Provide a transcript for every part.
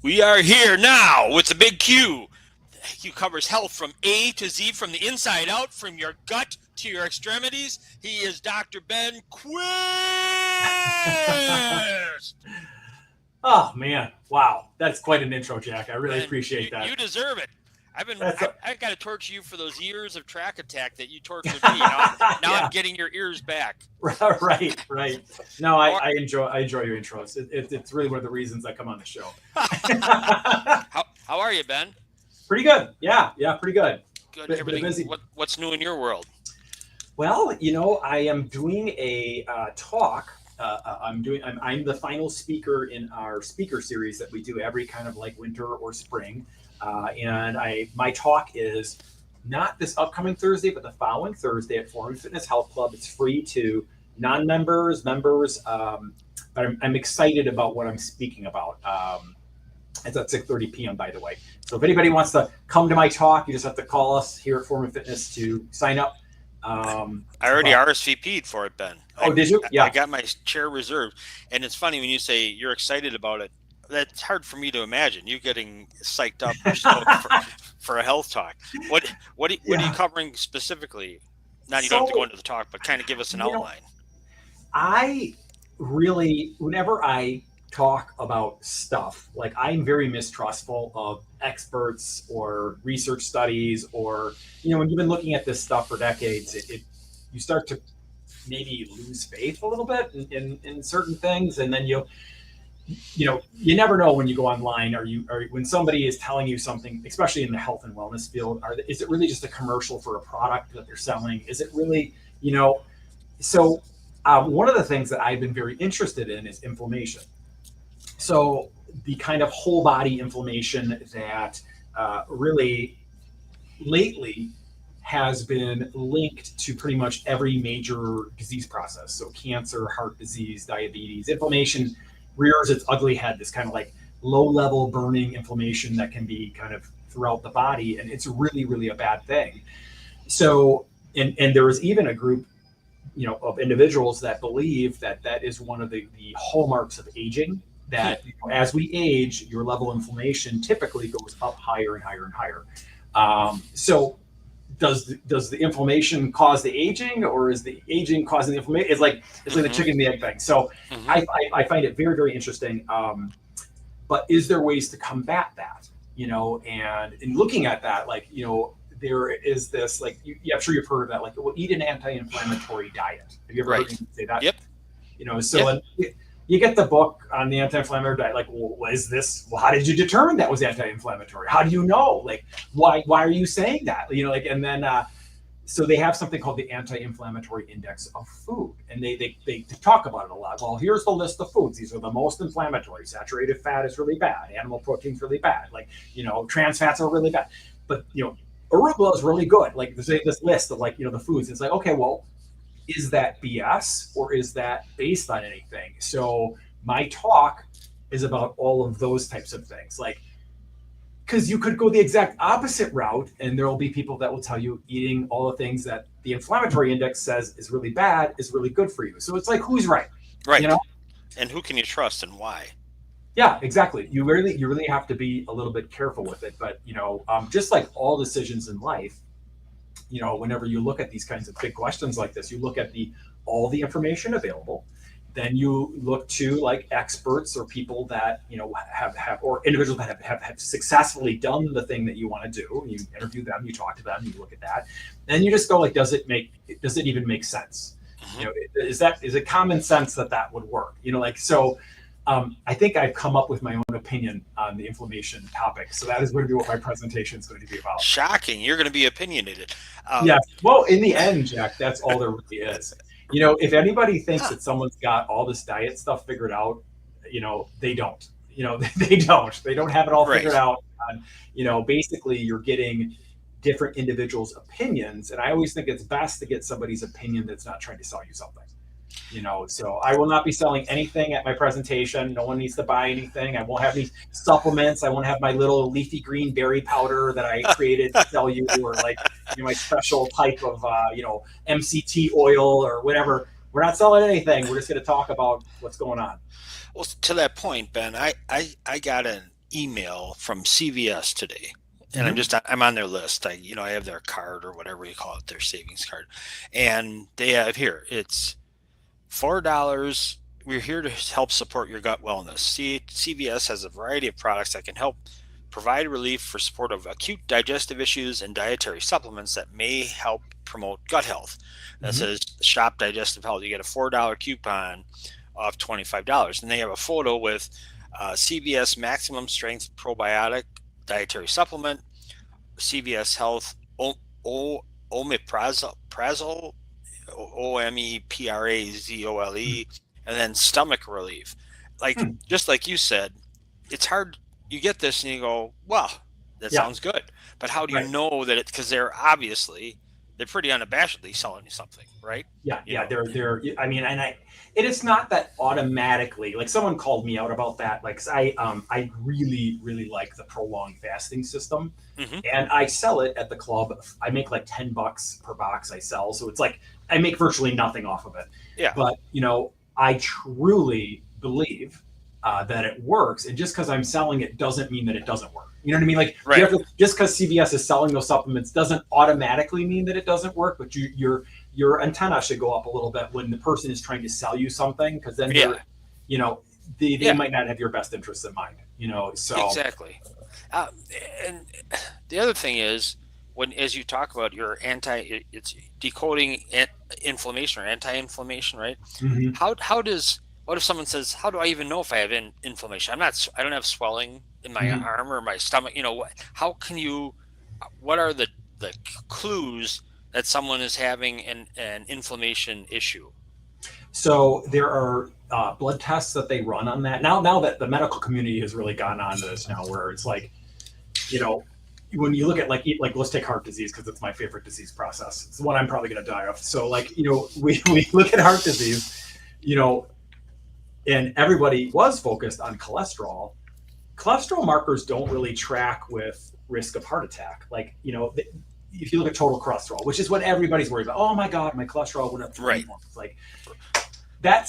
We are here now with the big Q. Q covers health from A to Z, from the inside out, from your gut to your extremities. He is Dr. Ben Quist. Oh man, wow, that's quite an intro, Jack. I really Ben, appreciate that. you deserve it. That's I got to torture you for those years of track attack that you tortured me. Now yeah, I'm getting your ears back. right. No, I enjoy your intros. It's really one of the reasons I come on the show. How are you, Ben? Pretty good. Yeah, pretty good. Good. Bit Everything. busy. What's new in your world? Well, I am doing a talk. I'm the final speaker in our speaker series that we do every kind of like winter or spring, and my talk is not this upcoming Thursday, but the following Thursday at Forum Fitness Health Club. It's free to non-members, members, but I'm excited about what I'm speaking about. It's at 6:30 p.m. by the way. So if anybody wants to come to my talk, you just have to call us here at Forum Fitness to sign up. I already RSVP'd for it, Ben. Did you? Yeah. I got my chair reserved. And it's funny when you say you're excited about it. That's hard for me to imagine. You getting psyched up for a health talk. What are you covering specifically? Now you don't have to go into the talk, but kind of give us an outline. I really, whenever I talk about stuff, like I'm very mistrustful of experts or research studies, or when you've been looking at this stuff for decades, you start to maybe lose faith a little bit in certain things, and then you never know when you go online, or when somebody is telling you something, especially in the health and wellness field, is it really just a commercial for a product that they're selling? Is it really, so one of the things that I've been very interested in is inflammation. So the kind of whole body inflammation that really lately has been linked to pretty much every major disease process. So cancer, heart disease, diabetes, inflammation rears its ugly head, this kind of like low level burning inflammation that can be kind of throughout the body. And it's really, really a bad thing. So, and there was even a group, of individuals that believe that is one of the hallmarks of aging, that as we age, your level of inflammation typically goes up higher and higher and higher. So does the inflammation cause the aging, or is the aging causing the inflammation? It's like the chicken and the egg thing. So I find it very, very interesting. But is there ways to combat that? And in looking at that, there is this, I'm sure you've heard of that, eat an anti-inflammatory diet. Have you ever heard me say that? Yep. You get the book on the anti-inflammatory diet, how did you determine that was anti-inflammatory? How do you know? Why are you saying that? And then, so they have something called the anti-inflammatory index of food, and they talk about it a lot. Well, here's the list of foods. These are the most inflammatory. Saturated fat is really bad. Animal protein is really bad. Trans fats are really bad. But, arugula is really good. This list of the foods. It's okay, well, is that BS, or is that based on anything? So my talk is about all of those types of things. Because you could go the exact opposite route, and there will be people that will tell you eating all the things that the inflammatory index says is really bad is really good for you. So it's who's right? Right. And who can you trust and why? Yeah, exactly. You really have to be a little bit careful with it. But, just like all decisions in life, whenever you look at these kinds of big questions like this, you look at all the information available. Then you look to experts or people that have or individuals that have successfully done the thing that you want to do. You interview them, you talk to them, you look at that, and you just go does it even make sense? Is it common sense that would work? So. I think I've come up with my own opinion on the inflammation topic. So that is going to be what my presentation is going to be about. Shocking. You're going to be opinionated. Yes. Well, in the end, Jack, that's all there really is. If anybody thinks that someone's got all this diet stuff figured out, they don't. They don't. They don't have it all figured out. Basically, you're getting different individuals' opinions. And I always think it's best to get somebody's opinion that's not trying to sell you something. So I will not be selling anything at my presentation. No one needs to buy anything. I won't have any supplements. I won't have my little leafy green berry powder that I created to sell you, or my special type of MCT oil or whatever. We're not selling anything. We're just going to talk about what's going on. Well, to that point, Ben, I got email from CVS today, and Mhm. I'm on their list. I have their card or whatever you call it, their savings card, and they have here it's $4. We're here to help support your gut wellness. CVS has a variety of products that can help provide relief for support of acute digestive issues and dietary supplements that may help promote gut health. That Mhm. says shop digestive health. You get a $4 coupon of $25. And they have a photo with CVS Maximum Strength Probiotic Dietary Supplement, CVS Health Omeprazole, OMEPRAZOLE, and then stomach relief. Like Hmm. just like you said, it's hard. You get this and you go, "Well, that Yeah. sounds good," but how do you Right. know that it? Because they're pretty unabashedly selling you something, right? Yeah, You yeah, know, they're. I mean, it is not that automatically. Like someone called me out about that. Like 'cause I really, really like the prolonged fasting system, hmm and I sell it at the club. I make like $10 per box I sell, so it's like I make virtually nothing off of it. yeah, But I truly believe that it works, and just because I'm selling it doesn't mean that it doesn't work. You know what I mean? Like you right, have to just because CVS is selling those supplements doesn't automatically mean that it doesn't work. But your antenna should go up a little bit when the person is trying to sell you something, because then yeah, you know, they yeah, might not have your best interests in mind. So exactly. Uh, and the other thing is when as you talk about your it's decoding inflammation or anti-inflammation, right? mhm. How does what if someone says, how do I even know if I have inflammation? I don't have swelling in my Mhm. arm or my stomach. How can you? What are the clues that someone is having an inflammation issue? So there are blood tests that they run on that now. Now that the medical community has really gone on to this now, where it's like, you know, when you look at like let's take heart disease because it's my favorite disease process. It's the one I'm probably going to die of. So like we look at heart disease, you know, and everybody was focused on cholesterol. Cholesterol markers don't really track with risk of heart attack. Like if you look at total cholesterol, which is what everybody's worried about. Oh my God, my cholesterol went up 20 Right. points. Like that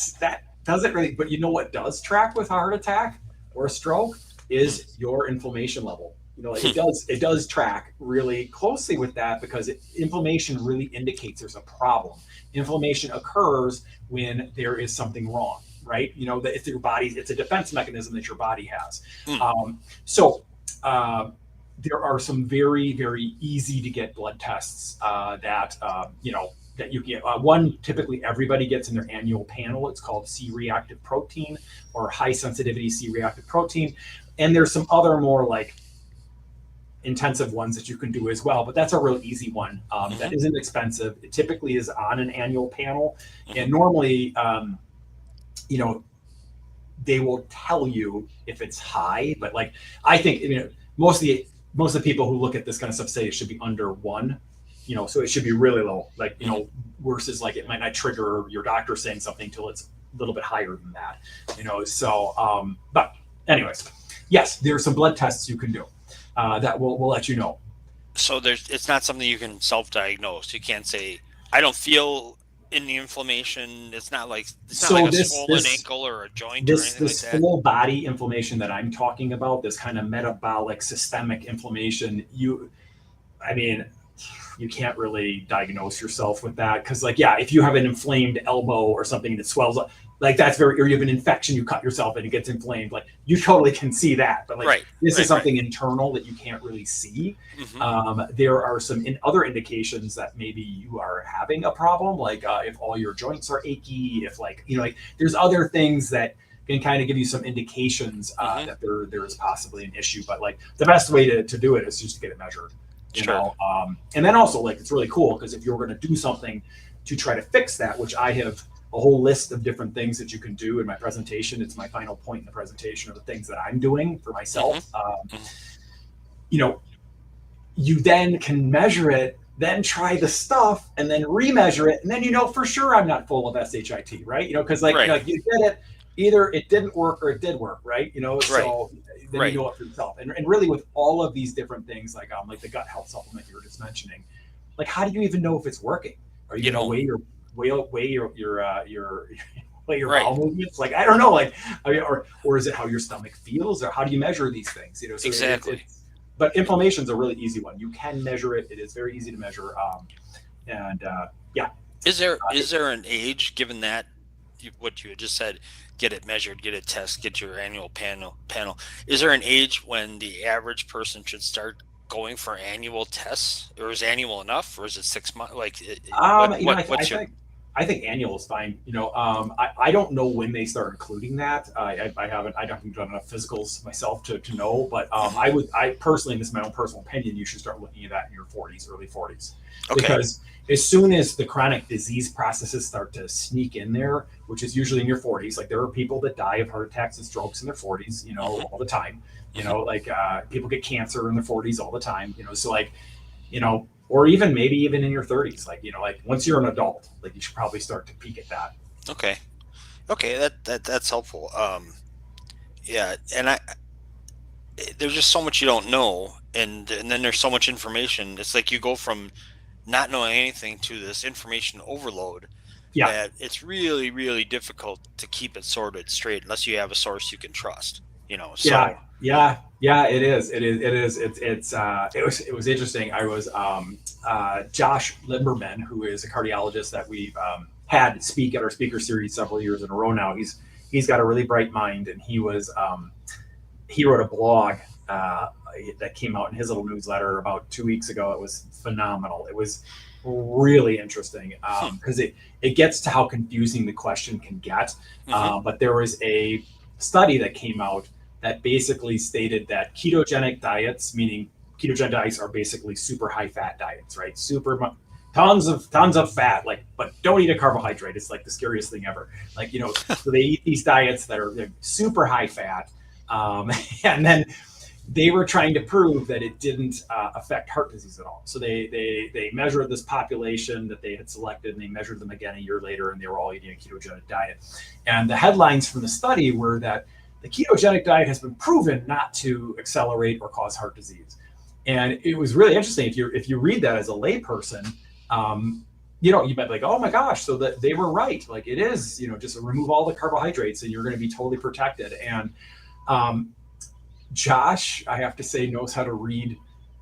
doesn't really. But you know what does track with a heart attack or a stroke Hmm. is your inflammation level. Hmm. It does track really closely with that because inflammation really indicates there's a problem. Inflammation occurs when there is something wrong, right? That it's a defense mechanism that your body has. Hmm. So there are some very, very easy to get blood tests that you get. One typically everybody gets in their annual panel. It's called C-reactive protein or high sensitivity C-reactive protein. And there's some other more like intensive ones that you can do as well, but that's a real easy one that hmm isn't expensive. It typically is on an annual panel, hmm and normally, you know, they will tell you if it's high. But like I think most of the people who look at this kind of stuff say it should be under 1. So it should be really low. Like hmm versus like it might not trigger your doctor saying something till it's a little bit higher than that. So but anyways, yes, there are some blood tests you can do that will let you know. So it's not something you can self-diagnose. You can't say I don't feel any inflammation. It's not like So a this swollen this ankle or a joint or this anything like this that. full body inflammation that I'm talking about, this kind of metabolic systemic inflammation, I mean, you can't really diagnose yourself with that because, like, yeah, if you have an inflamed elbow or something that swells up, like or you have an infection, you cut yourself and it gets inflamed, like you totally can see that. But like, Right, this is right. something internal that you can't really see. hmm There are some other indications that maybe you are having a problem, like if all your joints are achy, if like there's other things that can kind of give you some indications hmm that there is possibly an issue. But like the best way to do it is just to get it measured. Sure. And then also like it's really cool because if you're going to do something to try to fix that, which I have a whole list of different things that you can do in my presentation. It's my final point in the presentation of the things that I'm doing for hmm myself. hmm You know, you then can measure it, then try the stuff, and then remeasure it, and then for sure I'm not full of shit, right? Because Right, you did it, either it didn't work or it did work, right? right, So then you right. know it for yourself. And really with all of these different things, like the gut health supplement you were just mentioning, like how do you even know if it's working? Are you You going to don't. weigh your like your Right. bowel movements. Like, I don't know, like, I mean, or is it how your stomach feels, or how do you measure these things? So Exactly. but inflammation is a really easy one. You can measure it. It is very easy to measure. And yeah, Is there an age, given that what you had just said, get it measured, get it tested, get your annual panel? Is there an age when the average person should start going for annual tests, or is annual enough, or is it 6 months? Like, what's your I think annual is fine. I don't know when they start including that. I haven't done enough physicals myself to know, but Mhm. I personally, and this is my own personal opinion, you should start looking at that in your 40s, early 40s, Okay. because as soon as the chronic disease processes start to sneak in there, which is usually in your 40s, like there are people that die of heart attacks and strokes in their 40s, Hmm. all the time. Hmm. Like people get cancer in their 40s all the time. So like or even maybe even in your 30s, like once you're an adult, like you should probably start to peek at that. Okay. Okay. That's helpful. Yeah. And there's just so much you don't know, and then there's so much information. It's like you go from not knowing anything to this information overload, Yeah, that it's really, really difficult to keep it sorted straight unless you have a source you can trust. yeah, So yeah. It was interesting. I was Josh Limberman, who is a cardiologist that we've had speak at our speaker series several years in a row now. He's got a really bright mind, and he wrote a blog that came out in his little newsletter about 2 weeks ago. It was phenomenal. It was really interesting hmm, because it gets to how confusing the question can get. hmm, But there was a study that came out that basically stated that ketogenic diets, meaning ketogenic diets are basically super high fat diets, right? Tons of fat, like, but don't eat a carbohydrate. It's like the scariest thing ever. Like, so they eat these diets that are like, super high fat, and then they were trying to prove that it didn't affect heart disease at all. So they measured this population that they had selected, and they measured them again a year later, and they were all eating a ketogenic diet. And the headlines from the study were that the ketogenic diet has been proven not to accelerate or cause heart disease. And it was really interesting if you read that as a layperson. You might be like, oh my gosh, so that they were right. Like it is, just remove all the carbohydrates and you're going to be totally protected. And um, Josh, I have to say, knows how to read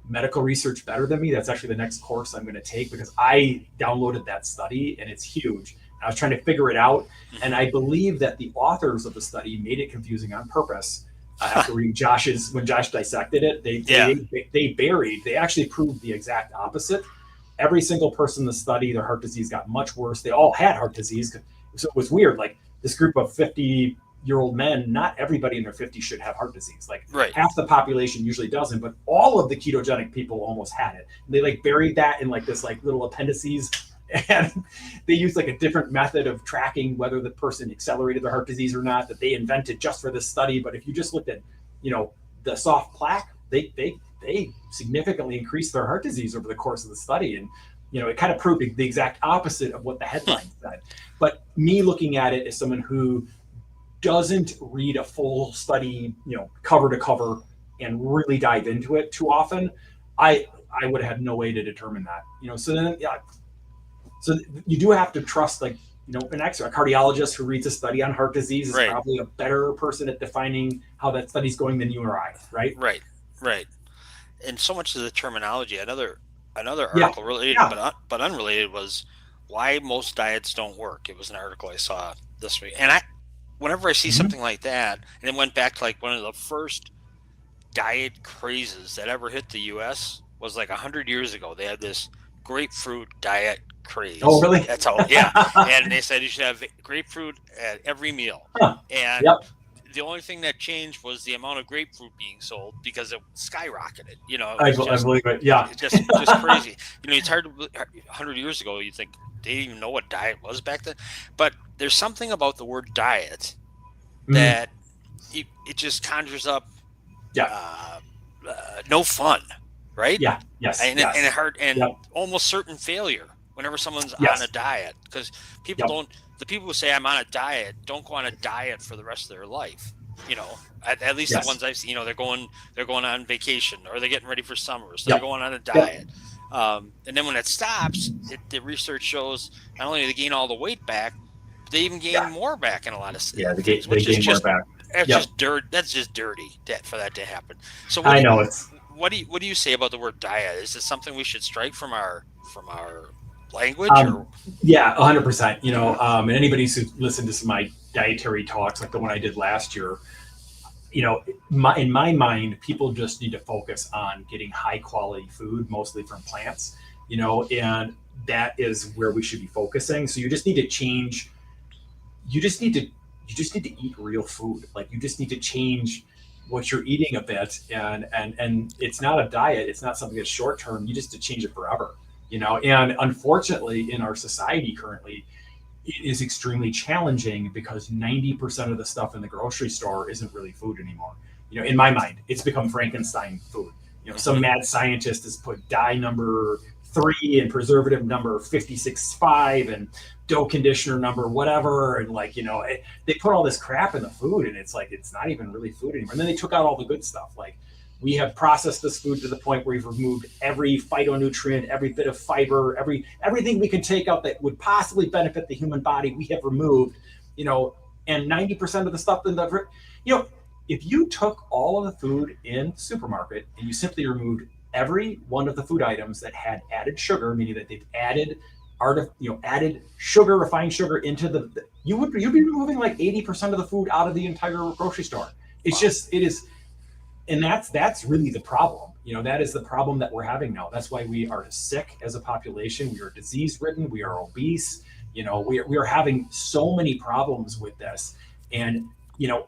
medical research better than me. That's actually the next course I'm going to take because I downloaded that study and it's huge. I was trying to figure it out, and hmm. I believe that the authors of the study made it confusing on purpose. After reading when Josh dissected it, Yeah. they actually proved the exact opposite. Every single person in the study, their heart disease got much worse. They all had heart disease, so it was weird. Like this group of 50-year-old men, not everybody in their 50s should have heart disease. Like Right. half the population usually doesn't, but all of the ketogenic people almost had it. And they like buried that in like this like little appendices, and they used like a different method of tracking whether the person accelerated their heart disease or not that they invented just for this study. But if you just looked at, the soft plaque, they significantly increased their heart disease over the course of the study. And it kind of proved the exact opposite of what the headline said. But me looking at it as someone who doesn't read a full study, cover to cover and really dive into it too often, I would have had no way to determine that. So then yeah, so you do have to trust like an expert, a cardiologist who reads a study on heart disease is Right. probably a better person at defining how that study's going than you or I, right? Right. Right. And so much of the terminology. Another Yeah, article related yeah, but unrelated was why most diets don't work. It was an article I saw this week, and whenever I see mhm, something like that, and it went back to like one of the first diet crazes that ever hit the U.S. was like 100 years ago. They had this grapefruit diet oh craze. really? That's all, yeah. And they said you should have grapefruit at every meal. Huh. And Yep. the only thing that changed was the amount of grapefruit being sold because it skyrocketed. It I, was I believe it. Yeah. just crazy. It's hard to 100 years ago. You think they didn't even know what diet was back then, but there's something about the word diet Mhm. that it just conjures up Yeah. uh, no fun, right? Yeah. Yes. And Yes. hard Yep. and almost certain failure whenever someone's on a Yes. diet, because people Yep. don't. The people who say I'm on a diet don't go on a diet for the rest of their life. At least the Yes. ones I've seen. They're going on vacation, or they're getting ready for summer, so they're Yep. going on a Yep. diet. And then when it stops, the research shows not only do they gain all the weight back, They even gain Yeah. more back in a lot of Yeah, things, they which is gain more just back. that's Yep. just dirt. That's just dirty for that to happen. So I know it's what do you say about the word diet? Is this something we should strike from our language um or yeah, 100%. And anybody who's listened to some of my dietary talks, like the one I did last year, in my mind, people just need to focus on getting high quality food, mostly from plants, and that is where we should be focusing. So you just need to change. You just need to you just need to eat real food. Like you just need to change what you're eating a bit, and it's not a diet. It's not something that's short term. You just to change it forever. And unfortunately, in our society currently, it is extremely challenging because 90% of the stuff in the grocery store isn't really food anymore. In my mind, it's become Frankenstein food. Some Mhm. mad scientist has put dye number 3 and preservative number 56.5 and dough conditioner number whatever. And they put all this crap in the food and it's like, it's not even really food anymore. And then they took out all the good stuff. Like we have processed this food to the point where we've removed every phytonutrient, every bit of fiber, everything we can take out that would possibly benefit the human body. We have removed, and 90% of the stuff in the, you know, if you took all of the food in the supermarket and you simply removed every one of the food items that had added sugar, meaning that they've added added sugar, refined sugar into you'd be removing like 80% of the food out of the entire grocery store. It's Wow. just it is, and that's really the problem. That is the problem that we're having now. That's why we are sick as a population. We are disease ridden. We are obese. We are having so many problems with this, and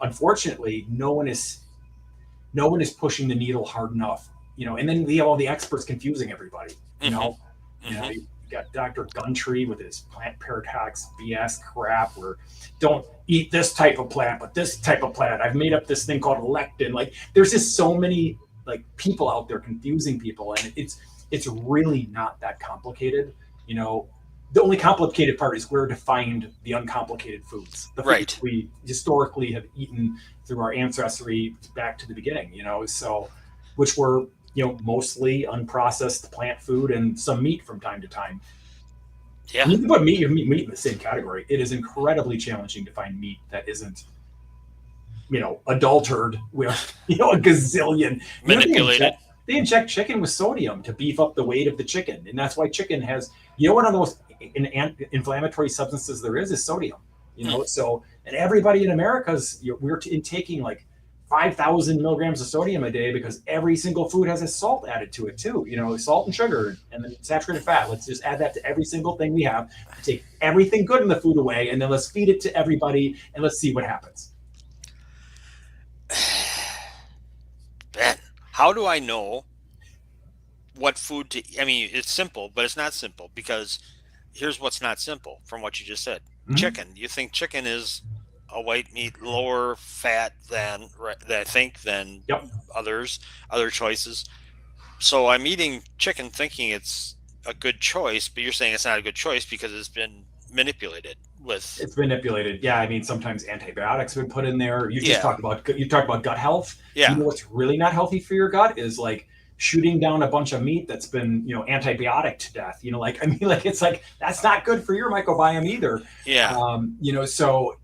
unfortunately, no one is pushing the needle hard enough. And then we have all the experts confusing everybody. Hmm. You got Dr. Gundry with his plant paradox BS crap where don't eat this type of plant, but this type of plant. I've made up this thing called lectin. Like there's just so many like people out there confusing people, and it's really not that complicated. The only complicated part is where to find the uncomplicated foods, the foods Right. we historically have eaten through our ancestry back to the beginning. So which were mostly unprocessed plant food and some meat from time to time. Yeah. And you can put meat in the same category. It is incredibly challenging to find meat that isn't adulterated with a gazillion. They Manipulated. inject chicken with sodium to beef up the weight of the chicken, and that's why chicken has one of the most inflammatory substances there is sodium. Hmm. So and everybody in America's we're intaking like 5,000 milligrams of sodium a day because every single food has a salt added to it too. Salt and sugar and then saturated fat. Let's just add that to every single thing we have. Take everything good in the food away, and then let's feed it to everybody, and let's see what happens. Ben, how do I know what food to eat? I mean, it's simple, but it's not simple because here's what's not simple from what you just said. Mm-hmm. Chicken. You think chicken is a white meat, lower fat than I think than Yep. other choices. So I'm eating chicken thinking it's a good choice, but you're saying it's not a good choice because it's been manipulated with It's manipulated. Yeah, I mean sometimes antibiotics have been put in there. yeah, You talked about gut health. yeah, What's really not healthy for your gut is like shooting down a bunch of meat that's been antibiotic to death. Like it's like that's not good for your microbiome either. yeah. So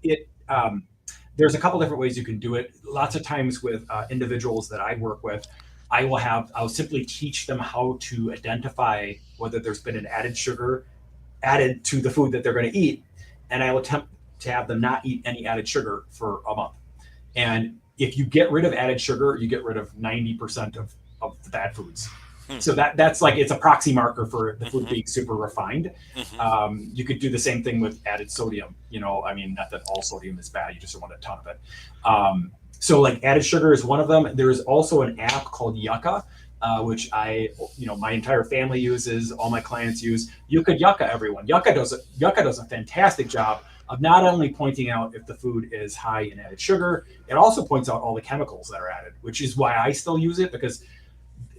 there's a couple different ways you can do it. Lots of times with individuals that I work with, I'll simply teach them how to identify whether there's been an added sugar added to the food that they're going to eat, and I will attempt to have them not eat any added sugar for a month. And if you get rid of added sugar, you get rid of 90% of the bad foods. Hmm. So that's like it's a proxy marker for the food Hmm. being super refined. Hmm. You could do the same thing with added sodium. I mean, not that all sodium is bad; you just don't want a ton of it. So like added sugar is one of them. There's also an app called Yucca, which my entire family uses, all my clients use. You could Yucca everyone. Yucca does a fantastic job of not only pointing out if the food is high in added sugar, it also points out all the chemicals that are added, which is why I still use it because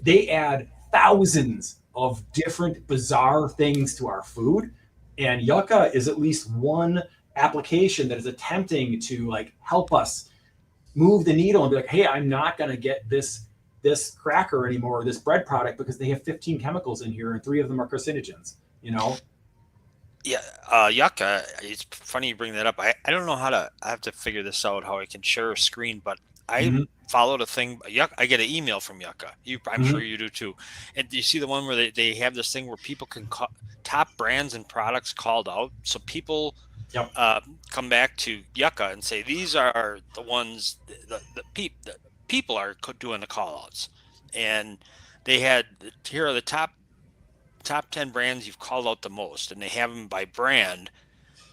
they add thousands of different bizarre things to our food. And Yucca is at least one application that is attempting to like help us move the needle and be like, hey, I'm not going to get this cracker anymore, or this bread product because they have 15 chemicals in here and 3 of them are carcinogens. Yeah, Yucca. It's funny you bring that up. I don't know how to. I have to figure this out how I can share a screen, but I Hmm. followed a thing. Yucca. I get an email from Yucca. I'm sure Hmm. you do too. And you see the one where they have this thing where people can top brands and products called out, so people Yep. uh, come back to Yucca and say these are the ones the people are doing the call outs, and they had here are the top 10 brands you've called out the most, and they have them by brand,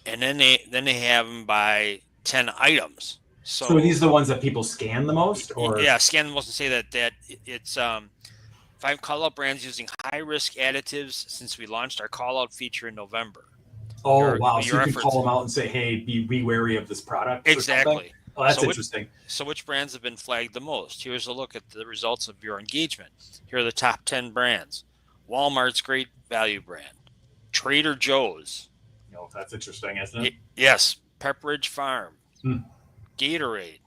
and then they have them by 10 items. So are So these the ones that people scan the most, or? yeah, scan them to say that it's 5 call out brands using high risk additives since we launched our call out feature in November. Oh, Your wow. So your you can call efforts them out and say, hey, be wary of this product or something. exactly. Oh, that's So which interesting. so which brands have been flagged the most? Here's a look at the results of your engagement. Here are the top 10 brands. Walmart's Great Value brand, Trader Joe's, Oh, that's interesting, isn't it? yes, Pepperidge Farm, Hmm. Gatorade,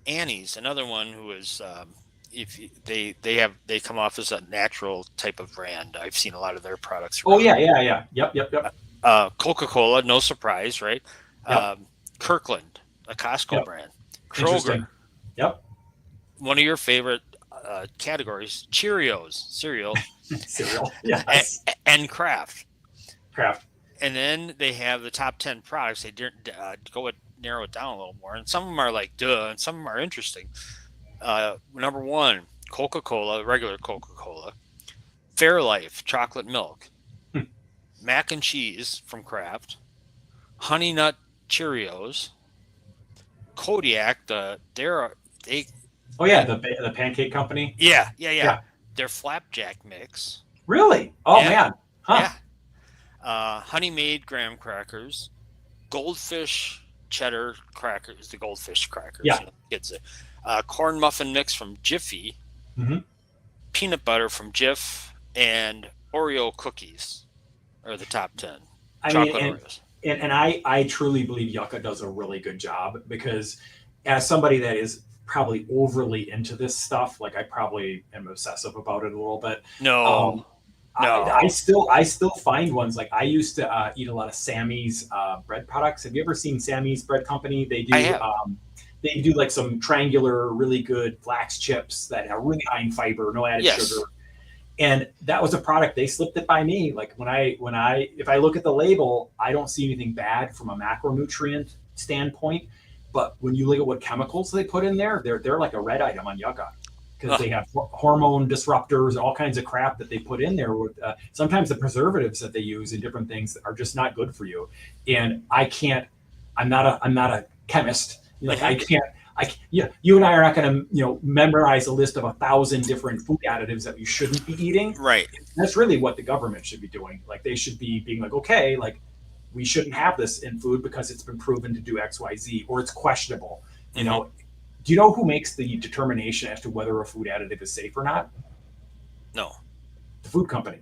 Annie's, another one who is if they come off as a natural type of brand. I've seen a lot of their products Oh, around. yeah, yeah, yeah. Yep, yep, yep, Coca-Cola, no surprise, right? yep, Kirkland, a Costco yep. brand. Kroger, Interesting. Yep. one of your favorite categories, Cheerios, cereal, Cereal. and, Yes. and Kraft. Craft. And then they have the top 10 products. They narrow it down a little more. And some of them are like, duh, and some of them are interesting. Number one, Coca Cola, regular Coca Cola, Fairlife, chocolate milk, Hmm. mac and cheese from Kraft, Honey Nut Cheerios, Kodiak, they, Oh, yeah, the pancake company. yeah. Yeah. Their flapjack mix. Really? Oh, Yeah, man. Huh. yeah. Honey Made graham crackers, Goldfish cheddar crackers, the goldfish crackers. Yeah. You know, it's a corn muffin mix from Jiffy, Hmm. peanut butter from Jif, and Oreo cookies are the top 10. I mean, Chocolate Oreos. and I truly believe Yucca does a really good job because as somebody that is probably overly into this stuff, like I probably am obsessive about it a little bit. No, Um, no. I still find ones like I used to eat a lot of Sammy's bread products. Have you ever seen Sammy's Bread Company? I have. They do like some triangular, really good flax chips that are really high in fiber, no added Yes. sugar, and that was a product they slipped it by me. Like when I if I look at the label, I don't see anything bad from a macronutrient standpoint, but when you look at what chemicals they put in there, they're like a red item on Yucca because Ugh, they have hormone disruptors and all kinds of crap that they put in there. With sometimes the preservatives that they use in different things are just not good for you. And I can't. I'm not a chemist. Like mhm. I can't. Yeah, you and I are not going to, memorize a list of 1,000 different food additives that you shouldn't be eating. Right. That's really what the government should be doing. Like they should be being like, okay, like we shouldn't have this in food because it's been proven to do X, Y, Z, or it's questionable. You Hmm. know, do you know who makes the determination as to whether a food additive is safe or not? No. The food company.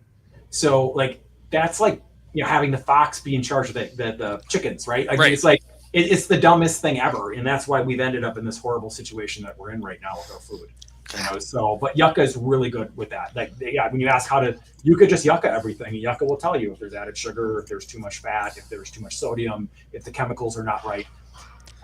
So like that's like having the fox be in charge of the chickens, right? I mean, Right. it's like it's the dumbest thing ever, and that's why we've ended up in this horrible situation that we're in right now with our food. So but Yucca is really good with that. Like yeah, when you ask how to, you could just Yucca everything. Yucca will tell you if there's added sugar, if there's too much fat, if there's too much sodium, if the chemicals are not right.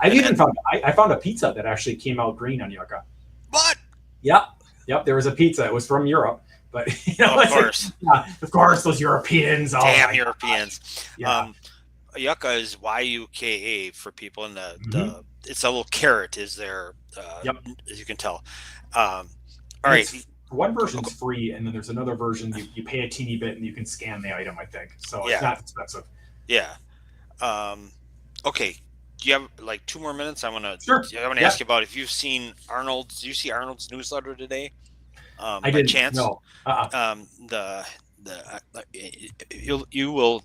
I've And even then found I found a pizza that actually came out green on Yucca. what? Yep, yep. There was a pizza. It was from Europe, but Oh, of it's like, course. yeah, of course, those Europeans. Oh Damn my gosh. Europeans. Yeah. Yucca is Yuka for people in Hmm. it's a little carrot is there, Yep. as you can tell. Um, all And right. it's one Go, go, go. version's free, and then there's another version you pay a teeny bit and you can scan the item. I think so. It's Yeah. not expensive. Yeah. Um, okay. Do you have like 2 more minutes? Sure. I want to Yeah. ask you about if you've seen Arnold's. Do you see Arnold's newsletter today? I By didn't. chance? No. Uh. You will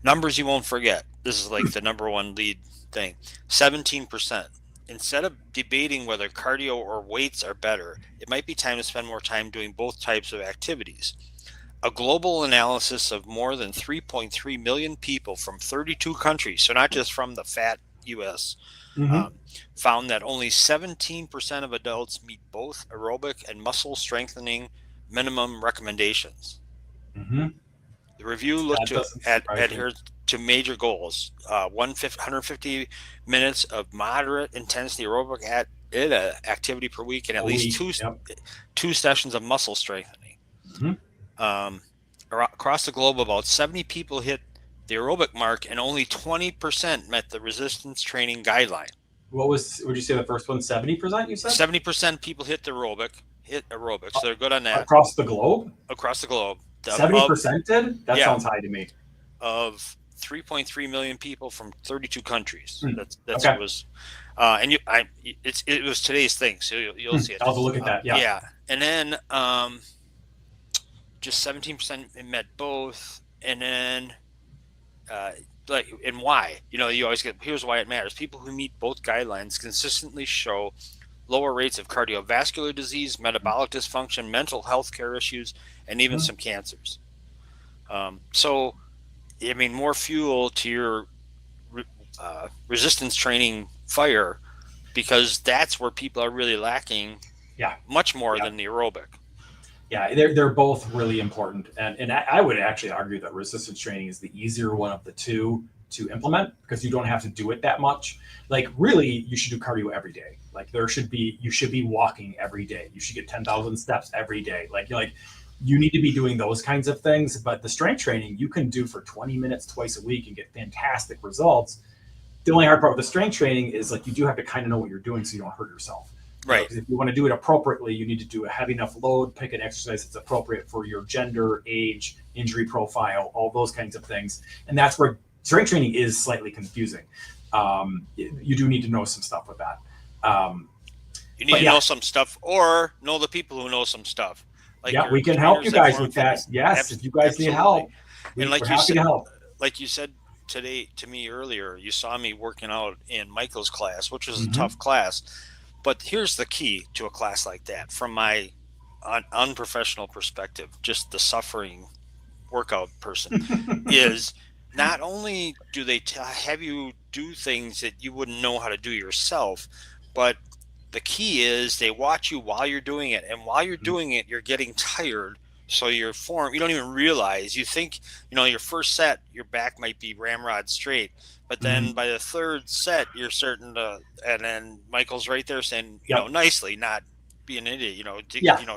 numbers you won't forget. This is like the number one lead thing. 17%. Instead of debating whether cardio or weights are better, it might be time to spend more time doing both types of activities. A global analysis of more than 3.3 million people from 32 countries, so not just from the fat US, Hmm. um, found that only 17% of adults meet both aerobic and muscle strengthening minimum recommendations. Hmm. The review looked That to doesn't surprise me. adhere to major goals: 150 minutes of moderate intensity aerobic activity per week, and at A least week. Yep. two sessions of muscle strengthening. Mhm. Across the globe, about 70 people hit the aerobic mark, and only 20% met the resistance training guideline. Would you say the first one? 70%, you said? 70% people hit aerobics. So they're good on that Across the globe? across the globe. 70% did? That Yeah. sounds high to me. Of 3.3 million people from 32 countries. That's Okay. It was, and it was today's thing, so you'll see it. I'll have to look at that. Yeah. And then just 17% met both, and then and why? You always get, here's why it matters. People who meet both guidelines consistently show lower rates of cardiovascular disease, metabolic dysfunction, mental health care issues, and even some cancers. So, I mean, more fuel to your resistance training fire, because that's where people are really lacking. Yeah. Much more than the aerobic. Yeah, they're both really important, and I would actually argue that resistance training is the easier one of the two to implement, because you don't have to do it that much. Like, really, you should do cardio every day. Like, you should be walking every day. You should get 10,000 steps every day. You need to be doing those kinds of things. But the strength training you can do for 20 minutes twice a week and get fantastic results. The only hard part with the strength training is, like, you do have to kind of know what you're doing so you don't hurt yourself. Right. If you want to do it appropriately, you need to do a heavy enough load, pick an exercise that's appropriate for your gender, age, injury profile, all those kinds of things. And that's where strength training is slightly confusing. You do need to know some stuff with that. You need to know some stuff, or know the people who know some stuff. We can help you guys with that. Yes, if you guys need help, we're happy to help. Like you said today to me earlier, you saw me working out in Michael's class, which was a tough class. But here's the key to a class like that, from my unprofessional perspective, just the suffering workout person, is not only do they have you do things that you wouldn't know how to do yourself, but the key is they watch you while you're doing it. And while you're doing it, you're getting tired. So you don't even realize. You think, your first set, your back might be ramrod straight. But then by the third set, you're starting to, and then Michael's right there saying, nicely, not be an idiot,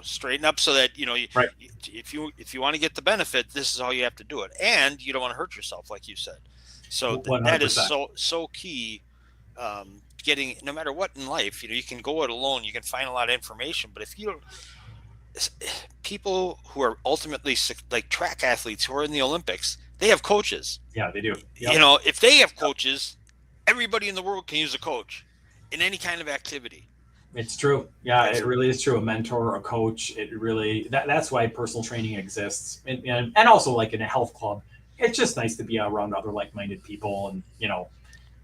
straighten up so that, if you want to get the benefit, this is how you have to do it. And you don't want to hurt yourself, like you said. So that is so key. Getting, no matter what in life, you can go it alone, you can find a lot of information, but if you don't, people who are ultimately, like track athletes who are in the Olympics, they have coaches. Yeah, they do. Yep. If they have coaches, everybody in the world can use a coach in any kind of activity. It's true. Yeah, it really is true. A mentor, a coach. It really, that's why personal training exists. And also, like, in a health club, it's just nice to be around other like-minded people and,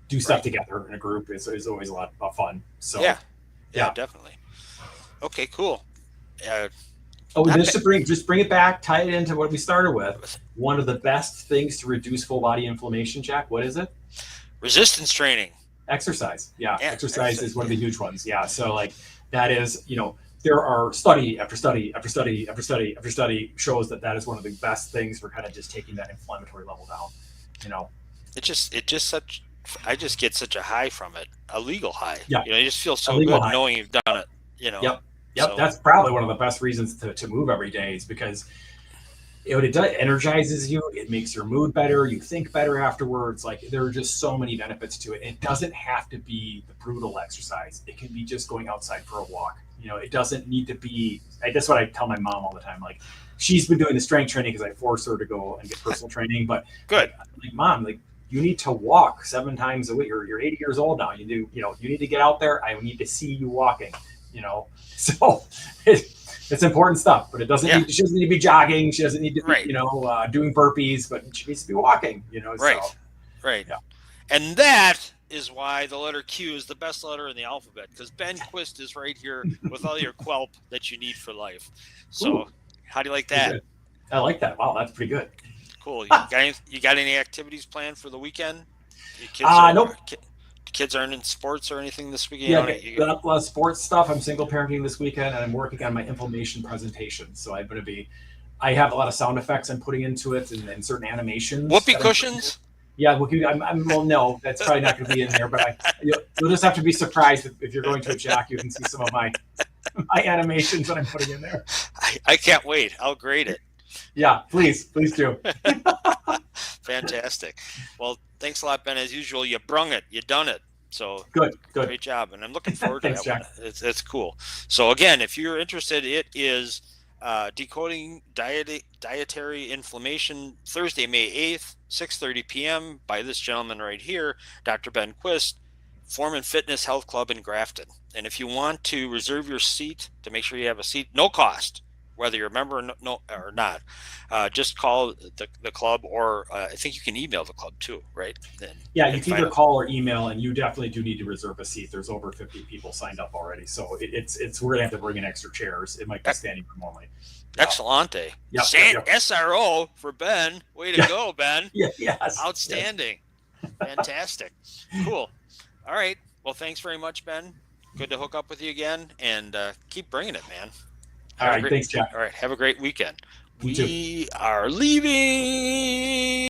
do stuff together in a group is always a lot of fun. So yeah, definitely. Okay, cool. Just bring it back, tie it into what we started with. One of the best things to reduce full body inflammation, Jack, what is it? Resistance training. Exercise. Yeah, exercise is one of the huge ones. Yeah, so like that is, there are study after study after study after study after study shows that is one of the best things for kind of just taking that inflammatory level down. I just get such a high from it, a legal high. Yeah. You just feel so good knowing you've done it. Yep. So, that's probably one of the best reasons to move every day, is because it energizes you. It makes your mood better. You think better afterwards. Like, there are just so many benefits to it. It doesn't have to be the brutal exercise. It can be just going outside for a walk. It doesn't need to be. That's what I tell my mom all the time. Like, she's been doing the strength training because I forced her to go and get personal training. But good. Like, Mom, like, you need to walk 7 times a week. You're 80 years old now. You need to get out there. I need to see you walking. So it's important stuff, but it doesn't need, she doesn't need to be jogging. She doesn't need to be, doing burpees, but she needs to be walking, Right. So, right. Yeah. And that is why the letter Q is the best letter in the alphabet, because Ben Quist is right here with all your quelp that you need for life. So how do you like that? I like that. Wow. That's pretty good. Cool. You got any activities planned for the weekend? Your kids nope. Kids aren't in sports or anything this weekend? Yeah, a lot of sports stuff. I'm single parenting this weekend, and I'm working on my inflammation presentation. So I'm going to be I have a lot of sound effects I'm putting into it and certain animations. Whoopee that I'm putting in. cushions? Yeah, well, no, that's probably not going to be in there. But you'll just have to be surprised if you're going to a Jack. You can see some of my animations that I'm putting in there. I can't wait. I'll grade it. Yeah, please do. Fantastic. Well, thanks a lot, Ben. As usual, you brung it. You done it. So Good. great job, and I'm looking forward to Thanks, that Jack. one. It's cool. So again, if you're interested, it is decoding dietary inflammation, Thursday, May 8th, 6:30 p.m. by this gentleman right here, Dr. Ben Quist, Foreman Fitness Health Club in Grafton. And if you want to reserve your seat to make sure you have a seat, no cost, whether you're a member or not, just call the club, or I think you can email the club too, right? Yeah, you can either call or email, and you definitely do need to reserve a seat. There's over 50 people signed up already, so it's we're gonna have to bring in extra chairs. It might be standing room only. Excellente. SRO for Ben. Way to go, Ben. Yes. Outstanding. Yes. Fantastic. Cool. All right. Well, thanks very much, Ben. Good to hook up with you again, and keep bringing it, man. All right. Thanks, Jack. All right. Have a great weekend. You too. We are leaving.